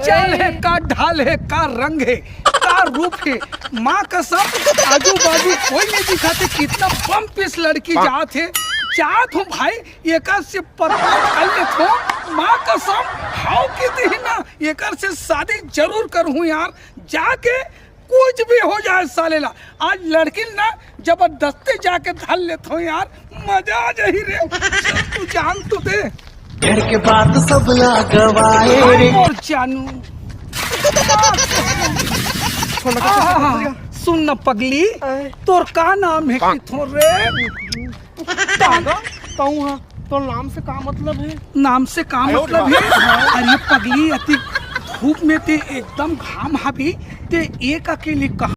चाल है का ढाल है का रंग है का रूप है, माँ कसम आजू बाजू कोई नहीं दिखाते कितना बम पीस लड़की जात है। चाहत हूँ भाई एकर से पता कर लेत हो, माँ कसम हाउ की दी ना एकर से शादी जरूर करूँ यार, जाके कुछ भी हो जाए सालेला। आज लड़की ना जबरदस्ती जाके धल लेत हो यार, मजा आ जाही रे। चल तू जान तो दे घर के बात सब गवाए रे। और जानू सुन न पगली, तोर का नाम है किथों रे? तो नाम से का मतलब है? नाम से का मतलब है? अरे पगली अति धूप में ते एकदम घाम हावी ते एक अकेली कहा